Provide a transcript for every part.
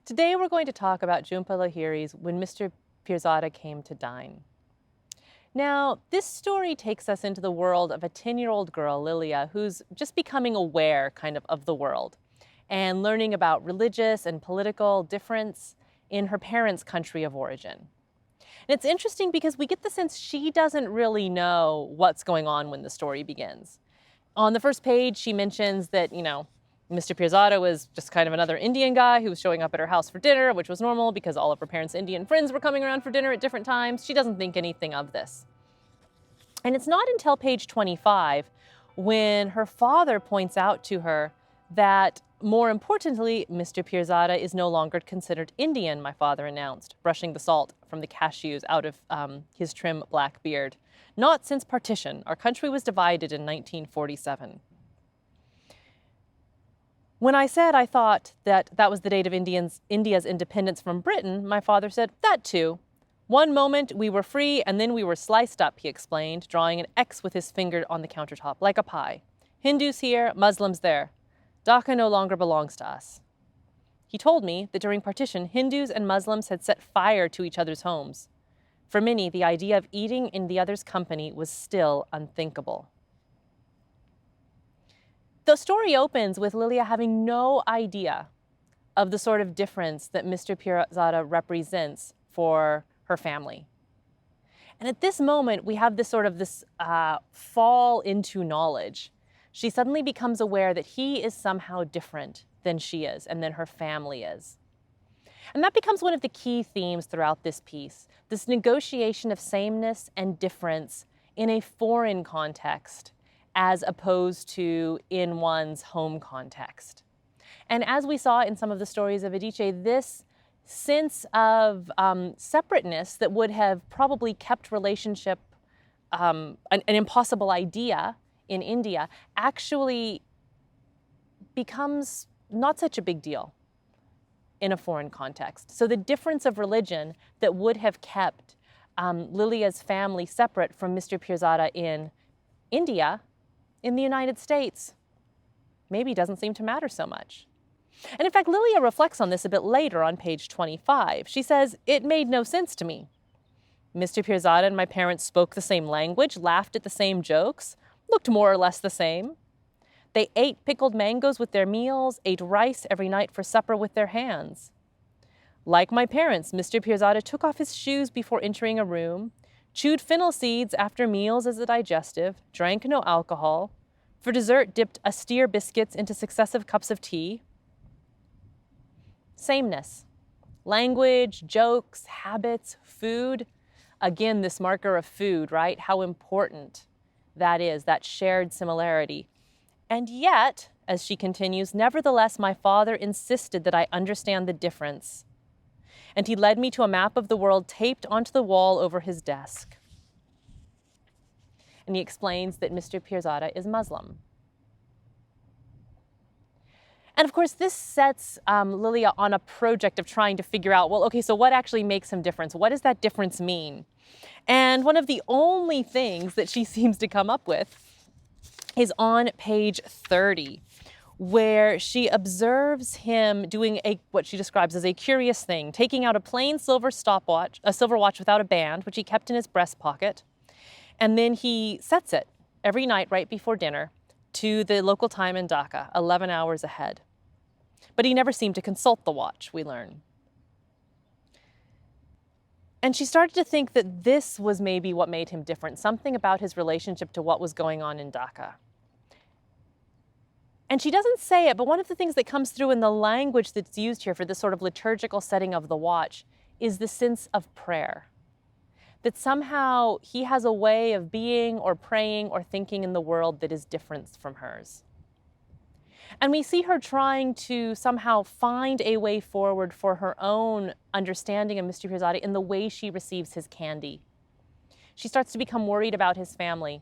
Today we're going to talk about Jhumpa Lahiri's When Mr. Prizada Came to Dine. Now, this story takes us into the world of a 10-year-old girl, Lilia, who's just becoming aware of the world and learning about religious and political difference in her parents' country of origin. And it's interesting because we get the sense she doesn't really know what's going on when the story begins. On the first page, she mentions that, Mr. Prizada was just kind of another Indian guy who was showing up at her house for dinner, which was normal because all of her parents' Indian friends were coming around for dinner at different times. She doesn't think anything of this. And it's not until page 25 when her father points out to her that, more importantly, Mr. Prizada is no longer considered Indian, my father announced, brushing the salt from the cashews out of his trim black beard. Not since partition. Our country was divided in 1947. When I said I thought that was the date of India's independence from Britain, my father said, that too. One moment we were free and then we were sliced up, he explained, drawing an X with his finger on the countertop, like a pie. Hindus here, Muslims there. Dhaka no longer belongs to us. He told me that during partition, Hindus and Muslims had set fire to each other's homes. For many, the idea of eating in the other's company was still unthinkable. The story opens with Lilia having no idea of the sort of difference that Mr. Prizada represents for her family. And at this moment, we have this fall into knowledge. She suddenly becomes aware that he is somehow different than she is and than her family is. And that becomes one of the key themes throughout this piece, this negotiation of sameness and difference in a foreign context, as opposed to in one's home context. And as we saw in some of the stories of Adichie, this sense of separateness that would have probably kept relationship an impossible idea in India actually becomes not such a big deal in a foreign context. So the difference of religion that would have kept Lilia's family separate from Mr. Prizada in India, in the United States, maybe doesn't seem to matter so much. And in fact, Lilia reflects on this a bit later on page 25. She says, "It made no sense to me. Mr. Prizada and my parents spoke the same language, laughed at the same jokes, looked more or less the same. They ate pickled mangoes with their meals, ate rice every night for supper with their hands. Like my parents, Mr. Prizada took off his shoes before entering a room, chewed fennel seeds after meals as a digestive, drank no alcohol, for dessert dipped austere biscuits into successive cups of tea." Sameness. Language, jokes, habits, food. Again, this marker of food, right? How important that is, that shared similarity. And yet, as she continues, nevertheless, my father insisted that I understand the difference. And he led me to a map of the world taped onto the wall over his desk. And he explains that Mr. Prizada is Muslim. And of course, this sets Lilia on a project of trying to figure out, well, okay, so what actually makes him different? What does that difference mean? And one of the only things that she seems to come up with is on page 30, where she observes him doing what she describes as a curious thing, taking out a plain silver stopwatch, a silver watch without a band, which he kept in his breast pocket, and then he sets it every night right before dinner to the local time in Dhaka, 11 hours ahead. But he never seemed to consult the watch, we learn. And she started to think that this was maybe what made him different, something about his relationship to what was going on in Dhaka. And she doesn't say it, but one of the things that comes through in the language that's used here for this sort of liturgical setting of the watch is the sense of prayer. That somehow he has a way of being or praying or thinking in the world that is different from hers. And we see her trying to somehow find a way forward for her own understanding of Mr. Prizada in the way she receives his candy. She starts to become worried about his family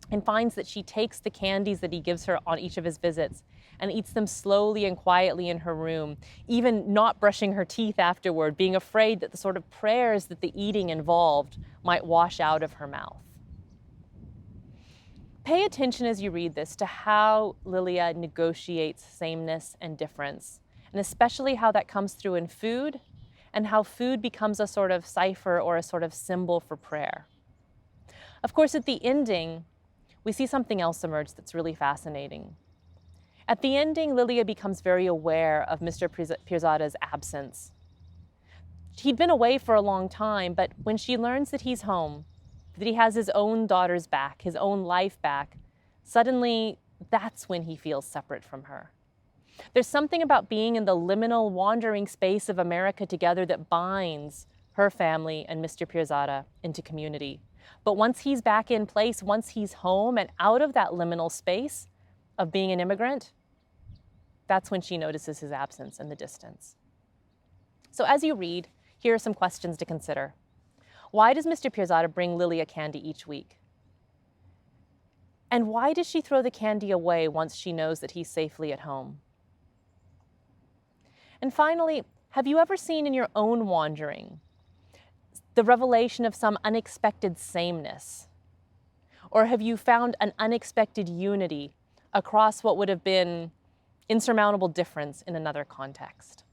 and finds that she takes the candies that he gives her on each of his visits and eats them slowly and quietly in her room, even not brushing her teeth afterward, being afraid that the sort of prayers that the eating involved might wash out of her mouth. Pay attention as you read this to how Lilia negotiates sameness and difference, and and especially how that comes through in food and how food becomes a sort of cipher or a sort of symbol for prayer. Of course, at the ending, we see something else emerge that's really fascinating. At the ending, Lilia becomes very aware of Mr. Prizada's absence. He'd been away for a long time, but when she learns that he's home, that he has his own daughters back, his own life back, suddenly that's when he feels separate from her. There's something about being in the liminal, wandering space of America together that binds her family and Mr. Prizada into community. But once he's back in place, once he's home and out of that liminal space of being an immigrant, that's when she notices his absence and the distance. So as you read, here are some questions to consider. Why does Mr. Prizada bring Lilia candy each week? And why does she throw the candy away once she knows that he's safely at home? And finally, have you ever seen in your own wandering the revelation of some unexpected sameness? Or have you found an unexpected unity across what would have been insurmountable difference in another context?